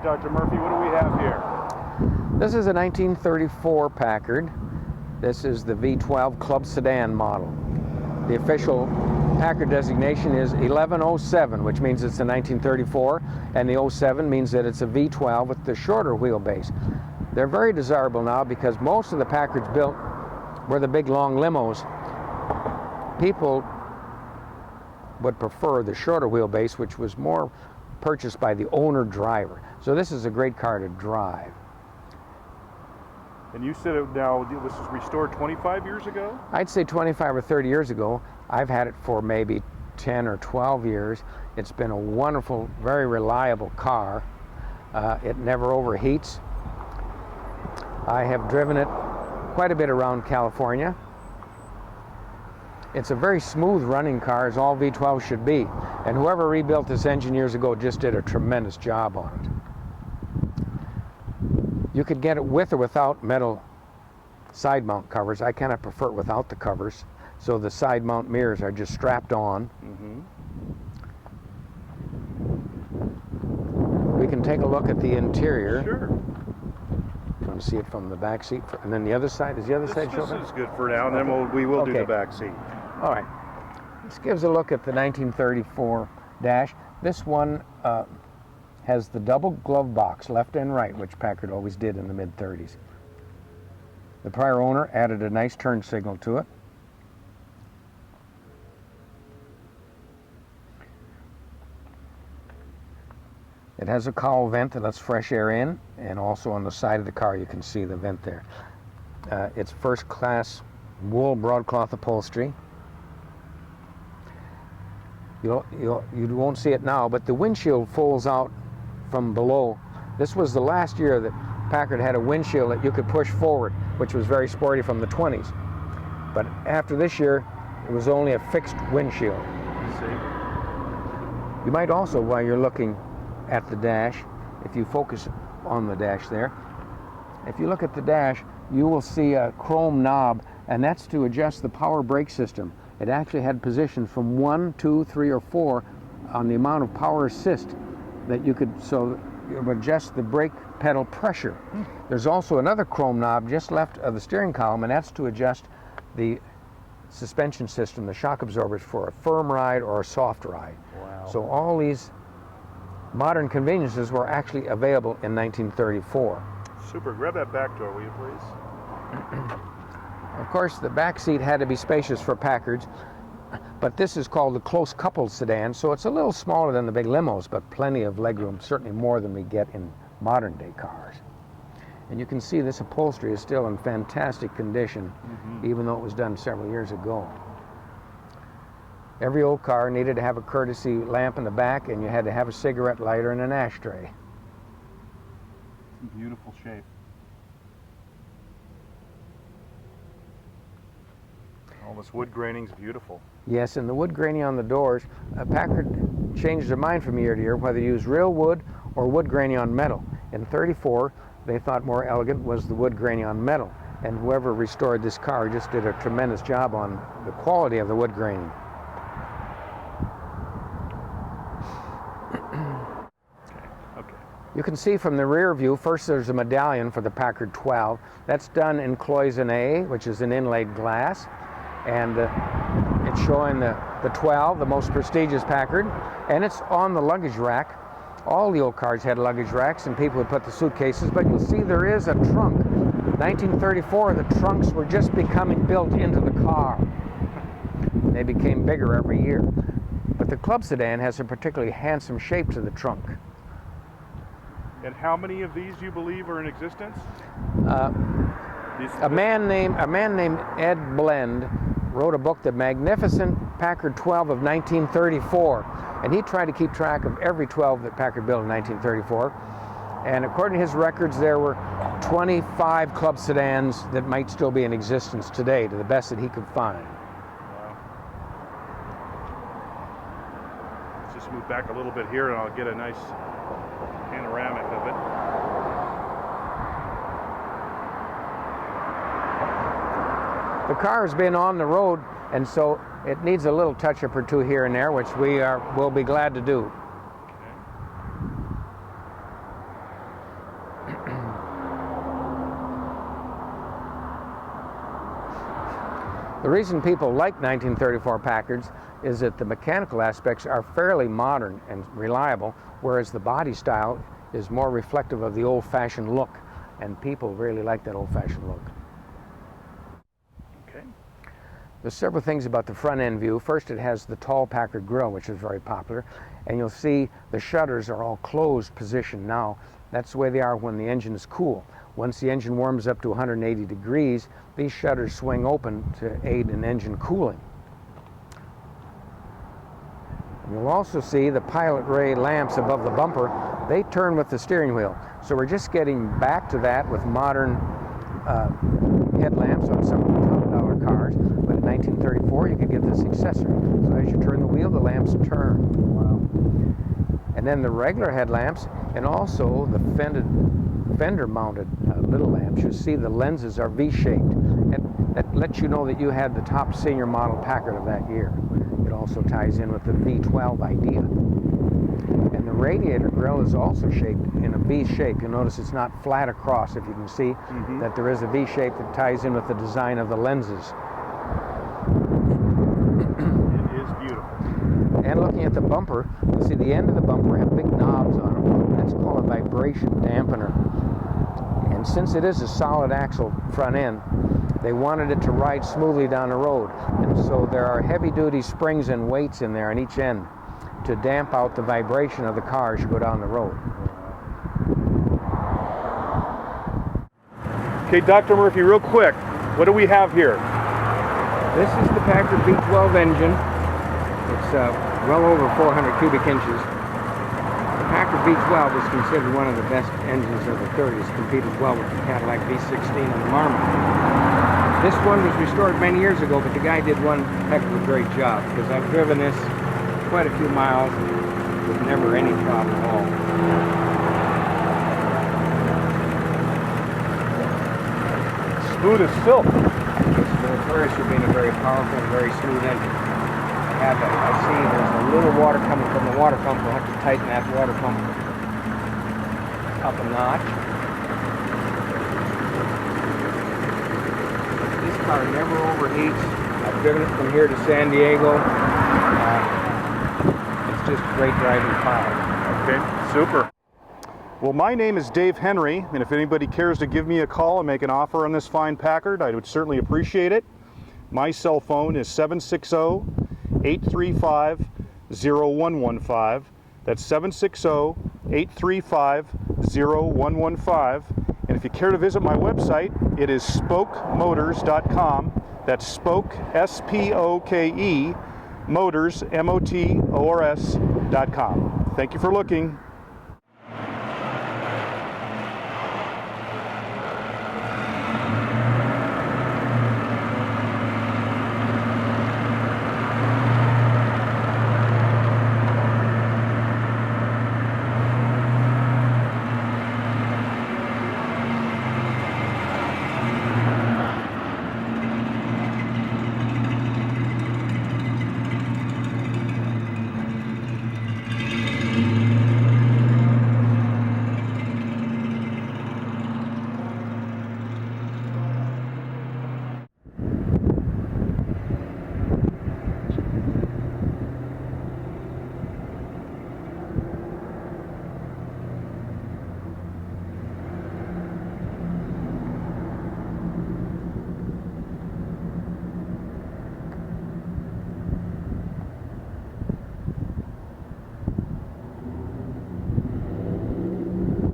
Dr. Murphy, what do we have here? This is a 1934 Packard. This is the V12 Club Sedan model. The official Packard designation is 1107, which means it's a 1934, and the 07 means that it's a V12 with the shorter wheelbase. They're very desirable now because most of the Packards built were the big long limos. People would prefer the shorter wheelbase, which was more purchased by the owner driver. So this is a great car to drive. And you said now this was restored 25 years ago? I'd say 25 or 30 years ago. I've had it for maybe 10 or 12 years. It's been a wonderful, very reliable car. It never overheats. I have driven it quite a bit around California. It's a very smooth running car, as all V12s should be. And whoever rebuilt this engine years ago just did a tremendous job on it. You could get it with or without metal side mount covers. I kind of prefer it without the covers. So the side mount mirrors are just strapped on. We can take a look at the interior. Sure. You want to see it from the back seat? And then the other side, is the other side show? This is good for now, and then we will do the back seat. All right. This gives a look at the 1934 dash. This one has the double glove box, left and right, which Packard always did in the mid-30s. The prior owner added a nice turn signal to it. It has a cowl vent that lets fresh air in, and also on the side of the car you can see the vent there. It's first class wool broadcloth upholstery. You won't see it now, but the windshield folds out from below. This was the last year that Packard had a windshield that you could push forward, which was very sporty from the 20s. But after this year, it was only a fixed windshield. You might also, while you're looking at the dash, if you focus on the dash there, if you look at the dash, you will see a chrome knob, and that's to adjust the power brake system. It actually had positions from 1, 2, 3, or 4 on the amount of power assist that you could, so you would adjust the brake pedal pressure. There's also another chrome knob just left of the steering column, and that's to adjust the suspension system, the shock absorbers, for a firm ride or a soft ride. Wow. So all these modern conveniences were actually available in 1934. Super. Grab that back door, will you please? Of course, the back seat had to be spacious for Packards, but this is called the close-coupled sedan, so it's a little smaller than the big limos, but plenty of legroom, certainly more than we get in modern-day cars. And you can see this upholstery is still in fantastic condition, even though it was done several years ago. Every old car needed to have a courtesy lamp in the back, and you had to have a cigarette lighter and an ashtray. Beautiful shape. All this wood graining's beautiful. Yes, and the wood graining on the doors, Packard changed their mind from year to year whether to use real wood or wood graining on metal. In '34, they thought more elegant was the wood graining on metal, and whoever restored this car just did a tremendous job on the quality of the wood graining. You can see from the rear view, first there's a medallion for the Packard 12. That's done in cloisonne, which is an inlaid glass. And it's showing the 12, the most prestigious Packard. And it's on the luggage rack. All the old cars had luggage racks, and people would put the suitcases, but you'll see there is a trunk. 1934, the trunks were just becoming built into the car. They became bigger every year. But the Club Sedan has a particularly handsome shape to the trunk. And how many of these you believe are in existence? A man named Ed Blend wrote a book, The Magnificent Packard 12 of 1934, and he tried to keep track of every 12 that Packard built in 1934. And according to his records, there were 25 Club Sedans that might still be in existence today, to the best that he could find. Wow. Let's just move back a little bit here, and I'll get a nice panoramic of it. The car has been on the road, and so it needs a little touch-up or two here and there, which will be glad to do. Okay. The reason people like 1934 Packards is that the mechanical aspects are fairly modern and reliable, whereas the body style is more reflective of the old-fashioned look, and people really like that old-fashioned look. Okay. There's several things about the front end view. First, it has the tall Packard grille, which is very popular, and you'll see the shutters are all closed position now. That's the way they are when the engine is cool. Once the engine warms up to 180 degrees, these shutters swing open to aid in engine cooling. You'll also see the pilot ray lamps above the bumper. They turn with the steering wheel. So we're just getting back to that with modern headlamps on some of the top dollar cars. But in 1934, you could get this accessory. So as you turn the wheel, the lamps turn. Wow. And then the regular headlamps, and also the fender-mounted little lamps. You see the lenses are V-shaped. And that lets you know that you had the top senior model Packard of that year. It also ties in with the V12 idea. And the radiator grille is also shaped in a V shape. You'll notice it's not flat across, if you can see that there is a V shape that ties in with the design of the lenses. It is beautiful. And looking at the bumper, you see the end of the bumper have big knobs on them. That's called a vibration dampener. And since it is a solid axle front end, they wanted it to ride smoothly down the road. And so there are heavy-duty springs and weights in there on each end to damp out the vibration of the car as you go down the road. Okay, Dr. Murphy, real quick, what do we have here? This is the Packard V12 engine. It's well over 400 cubic inches. The Packard V12 is considered one of the best engines of the 30s, competed well with the Cadillac V16 and the Marmot. This one was restored many years ago, but the guy did one heck of a great job, because I've driven this quite a few miles with never any problem at all. Smooth as silk. It's notorious for being a very powerful and very smooth engine. I see there's a little water coming from the water pump. We'll have to tighten that water pump up a notch. This car never overheats. I've driven it from here to San Diego. It's just a great driving car. Okay, super. Well, my name is Dave Henry, and if anybody cares to give me a call and make an offer on this fine Packard, I would certainly appreciate it. My cell phone is 760-835-0115. That's 760-835-0115. And if you care to visit my website, it is spokemotors.com. That's spoke, S-P-O-K-E, motors, M-O-T-O-R-S.com. Thank you for looking.